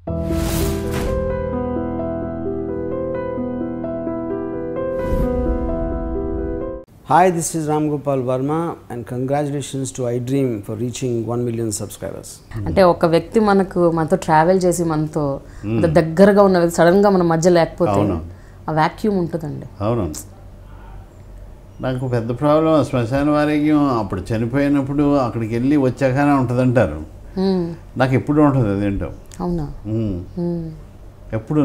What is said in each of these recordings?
Hi, this is Ram Gopal Verma and congratulations to iDream for reaching 1 million subscribers. అంటే ఒక వ్యక్తి మనతో travel చేసి మనతో దగ్గరగా ఉన్న వ్యక్తి సడన్ గా మన మధ్య లేకపోతే ఆ వాక్యూమ్ ఉంటుందండి. అవును, నాకు పెద్ద ప్రాబ్లం శ్మశాన వారీగ్యం. అప్పుడు చనిపోయినప్పుడు అక్కడికి వెళ్ళి వచ్చాకనే ఉంటుందంటారు. నాకు ఎప్పుడు ఉంటుంది అదేంటో. అవునా? ఎప్పుడు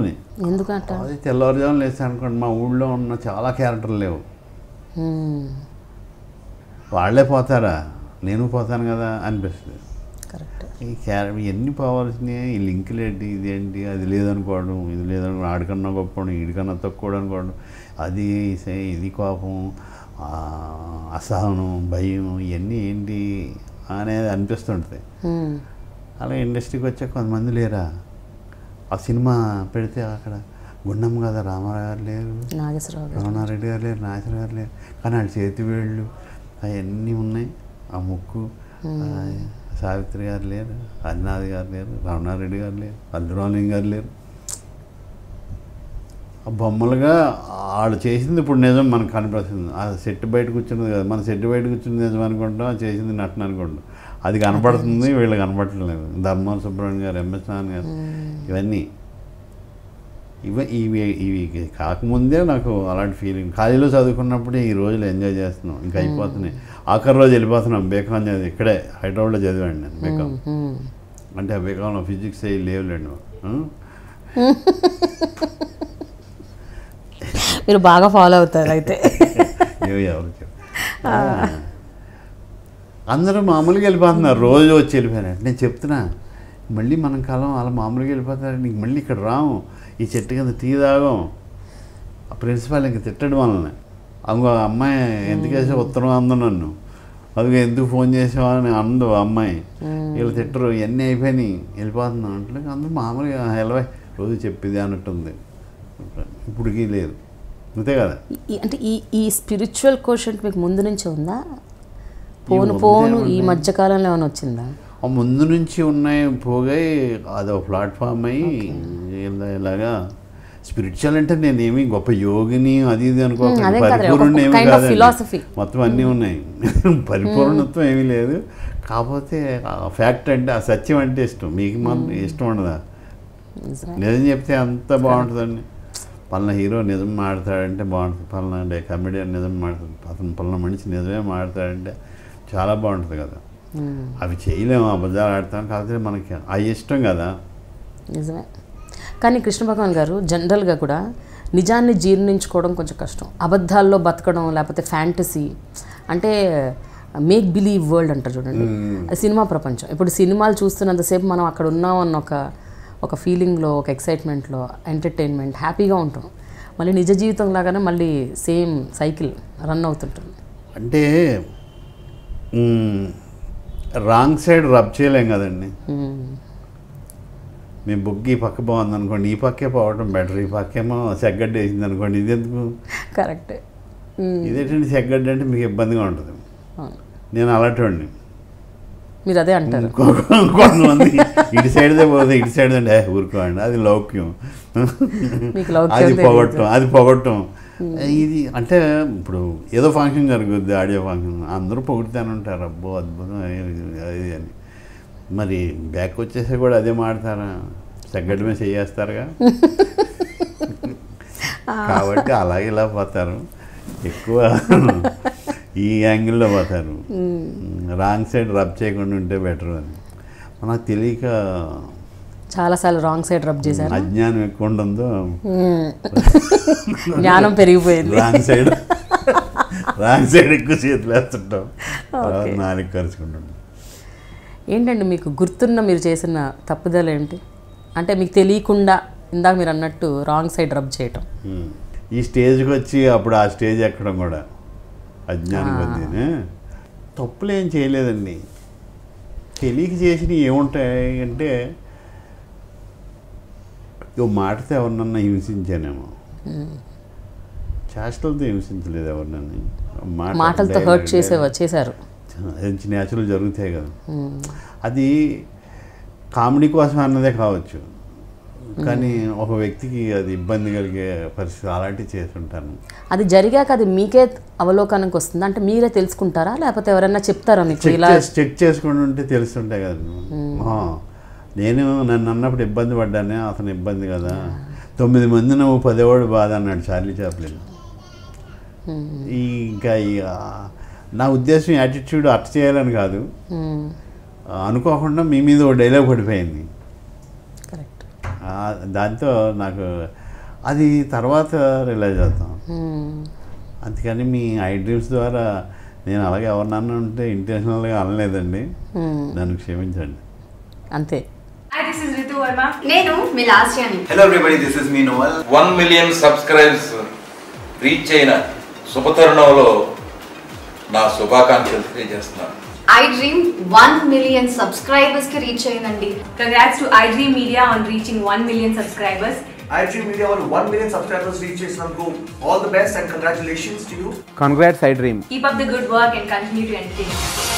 ఎందుకంట? అది తెల్లవారుజామున లేస్తాను అనుకోండి, మా ఊళ్ళో ఉన్న చాలా క్యారెక్టర్లు లేవు. వాళ్ళే పోతారా, నేను పోతాను కదా అనిపిస్తుంది. ఈ ఎన్ని పోవాల్సినాయి, ఈ లింకులు ఏంటి, ఇదేంటి, అది లేదనుకోవడం, ఇది లేదనుకోవడం, ఆడికన్నా గొప్పవడం, ఈడికన్నా తక్కువ అనుకోవడం, అది ఇది కోపం, అసహనం, భయం, ఇవన్నీ ఏంటి అనేది అనిపిస్తుంటుంది. అలా ఇండస్ట్రీకి వచ్చాక కొంతమంది లేరా, ఆ సినిమా పెడితే అక్కడ గుండమ్మ కదా రామారావు గారు లేరు, రమణారెడ్డి గారు లేరు, నాగేశ్వర గారు లేరు, కానీ వాళ్ళ చేతి వేళ్ళు అవన్నీ ఉన్నాయి. ఆ ముక్కు, సావిత్రి గారు లేరు, హరినాథ్ గారు లేరు, రమణారెడ్డి గారు లేరు, అల్లురామలింగ గారు లేరు. ఆ బొమ్మలుగా వాళ్ళు చేసింది ఇప్పుడు నిజం మనకు కనపడుతుంది. ఆ సెట్ బయట కూర్చున్నది కదా, మన సెట్ బయట కూర్చున్నది నిజం అనుకుంటాం, అది చేసింది నటన అనుకుంటాం. అది కనపడుతుంది, వీళ్ళు కనపడలేదు. ధర్మాన సుబ్రహ్మణ్యం గారు, ఎంఎస్ నారాయణ గారు, ఇవన్నీ ఇవి కాకముందే నాకు అలాంటి ఫీలింగ్. కాలేజీలో చదువుకున్నప్పుడే ఈ రోజులు ఎంజాయ్ చేస్తున్నాం, ఇంకా అయిపోతున్నాయి. ఆఖరి రోజు వెళ్ళిపోతున్నాం. బీకాం చదివి ఇక్కడే హైదరాబాద్లో చదివాను నేను బీకాం. అంటే ఆ బీకాంలో ఫిజిక్స్ అయ్యి లేవులేండి. మీరు బాగా ఫాలో అవుతారు అయితే. అందరూ మామూలుగా వెళ్ళిపోతున్నారు, రోజు వచ్చి వెళ్ళిపోయినట్టు. నేను చెప్తున్నా, మళ్ళీ మనం కాలం అలా మామూలుగా వెళ్ళిపోతారు, నీకు మళ్ళీ ఇక్కడ రాము, ఈ చెట్టు కింద టీ తాగం. ఆ ప్రిన్సిపాల్ ఇంక తిట్టడం వలన, ఇంకో అమ్మాయి ఎందుకు వేసే ఉత్తరం అందు నన్ను, అది ఎందుకు ఫోన్ చేసావా అని అందు అమ్మాయి. వీళ్ళు తిట్టరు, ఇవన్నీ అయిపోయినాయి, వెళ్ళిపోతున్నాం అంటే అందరూ మామూలుగా హెలవై రోజు చెప్పేది అన్నట్టుంది. ఇప్పటికీ లేదు, అంతే కదా. అంటే ఈ స్పిరిచువల్ కోషంట్ మీకు ముందు నుంచి ఉందా? పోను ఈ మధ్యకాలంలో ఏమైనా వచ్చిందా? ముందు నుంచి ఉన్నాయి, పోగాయి, అదో ప్లాట్ఫామ్ అయ్యి ఇలాగా. స్పిరిచువల్ అంటే నేనేమి గొప్ప యోగిని అది ఇది అనుకోకండి, పరిపూర్ణ ఏమి కాదు, మొత్తం అన్నీ ఉన్నాయి. పరిపూర్ణత్వం ఏమీ లేదు. కాకపోతే ఫ్యాక్ట్ అంటే, ఆ సత్యం అంటే ఇష్టం. మీకు మాత్రం ఇష్టం ఉండదా? నిజం చెప్తే అంత బాగుంటుందండి. పలానా హీరో నిజం మాడతాడంటే బాగుంటుంది, పలానా కమెడియన్ నిజం మాడతాడు, పలానా మనిషి నిజమే మాడతాడంటే చాలా బాగుంటుంది కదా. అవి చేయలేము, అబద్ధాలు ఆడతాం, కాకపోతే మనకి అవి ఇష్టం కదా. నిజమే. కానీ కృష్ణ భగవాన్ గారు జనరల్గా కూడా నిజాన్ని జీర్ణించుకోవడం కొంచెం కష్టం. అబద్ధాల్లో బతకడం, లేకపోతే ఫ్యాంటసీ అంటే మేక్ బిలీవ్ వరల్డ్ అంటారు చూడండి, సినిమా ప్రపంచం. ఇప్పుడు సినిమాలు చూస్తున్నంతసేపు మనం అక్కడ ఉన్నాం అన్న ఒక ఫీలింగ్లో, ఒక ఎక్సైట్మెంట్లో, ఎంటర్టైన్మెంట్, హ్యాపీగా ఉంటాం. మళ్ళీ నిజ జీవితం లాగానే మళ్ళీ సేమ్ సైకిల్ రన్ అవుతుంటుంది. అంటే రాంగ్ సైడ్ రబ్ చేయలేం కదండి. మీ బుక్ ఈ పక్క బాగుంది అనుకోండి, ఈ పక్కే పోవడం బెటర్. ఈ పక్కేమో సెగ్గడ్డ వేసింది అనుకోండి, ఇది ఎందుకు కరెక్ట్. ఇదేంటండి సెగ్గడ్డ అంటే మీకు ఇబ్బందిగా ఉంటుంది. నేను అలాంటి మీరు అదే అంటారు. కొంతమంది ఇటు సైడ్దే పోతే, ఇటు సైడ్ అంటే ఊరుకోండి, అది లౌక్యం, అది పొగట్టం. ఇది అంటే ఇప్పుడు ఏదో ఫంక్షన్ జరుగుద్ది, ఆడియో ఫంక్షన్, అందరూ పొగుడుతూనే ఉంటారు, అబ్బో అద్భుతం అది అని. మరి బ్యాక్ వచ్చేసి కూడా అదే మాడతారా? సెగ్గడమే చేయేస్తారుగా. కాబట్టి అలాగే ఇలా పోతారు, ఎక్కువ ఈ యాంగిల్లో పోతారు. రాంగ్ సైడ్ రబ్ చేయకుండా ఉంటే బెటర్ అని మనకు తెలియక చాలాసార్లు రాంగ్ సైడ్ రబ్ చేశారు. అజ్ఞానం ఎక్కువ ఉండడంతో జ్ఞానం పెరిగిపోయింది. రాంగ్ సైడ్ ఎక్కువ చేతులు వేస్తుంటాం, నాలుగు కరుచుకుంటాం. ఏంటండి మీకు గుర్తున్న మీరు చేసిన తప్పుదలు ఏంటి? అంటే మీకు తెలియకుండా ఇందాక మీరు అన్నట్టు రాంగ్ సైడ్ రబ్ చేయటం. ఈ స్టేజ్కి వచ్చి అప్పుడు ఆ స్టేజ్ ఎక్కడం కూడా అజ్ఞానం కొద్దినే. తప్పులు ఏం చేయలేదండి, తెలియక చేసినవి ఏముంటాయి అంటే, ఓ మాటతో ఎవరినన్నా హింసించానేమో, చేష్టలతో హింసించలేదు ఎవరినన్నా, మాటలతో హర్ట్ చేశారు. న్యాచురల్ జరుగుతాయి కదా. అది కామెడీ కోసం అన్నదే కావచ్చు, కానీ ఒక వ్యక్తికి అది ఇబ్బంది కలిగే పరిస్థితి అలాంటివి చేస్తుంటాను. అది జరిగాక అది మీకే అవలోకనానికి వస్తుంది అంటే మీరే తెలుసుకుంటారా లేకపోతే ఎవరైనా చెప్తారా మీకు? ఇలా చెక్ చేసుకుని ఉంటే తెలుస్తుంటాయి కదా. నేను నన్ను అన్నప్పుడు ఇబ్బంది పడ్డానే, అతను ఇబ్బంది కదా, 9 మంది నువ్వు 10వాడు బాధ అన్నాడు చార్లీ చాప్లిన్. ఇంకా నా ఉద్దేశం యాటిట్యూడ్ అట్ చేయాలని కాదు, అనుకోకుండా మీ మీద ఒక డైలాగ్ పడిపోయింది. దాంతో నాకు అది తర్వాత రిలైజ్ అవుతాం. అందుకని మీ ఐ డ్రీమ్స్ ద్వారా నేను అలాగే ఎవరినన్నా ఉంటే ఇంటెన్షనల్గా అనలేదండి, నన్ను క్షమించండి అంతే. Hi, this is Ritu Verma. నేను మీ లాస్యాని. Hello everybody, this is me Noel. 1 million subscribers reach అయిన శుభతరుణంలో నా శుభాకాంక్షలు తెలియజేస్తున్నాను. I dream 1 million subscribers కి రీచ్ అయ్యిందండి. Congrats to iDream Media on reaching 1 million subscribers. iDream Media on 1 million subscribers reach చేసినందుకు all the best and congratulations to you. Congrats iDream. Keep up the good work and continue to entertain us.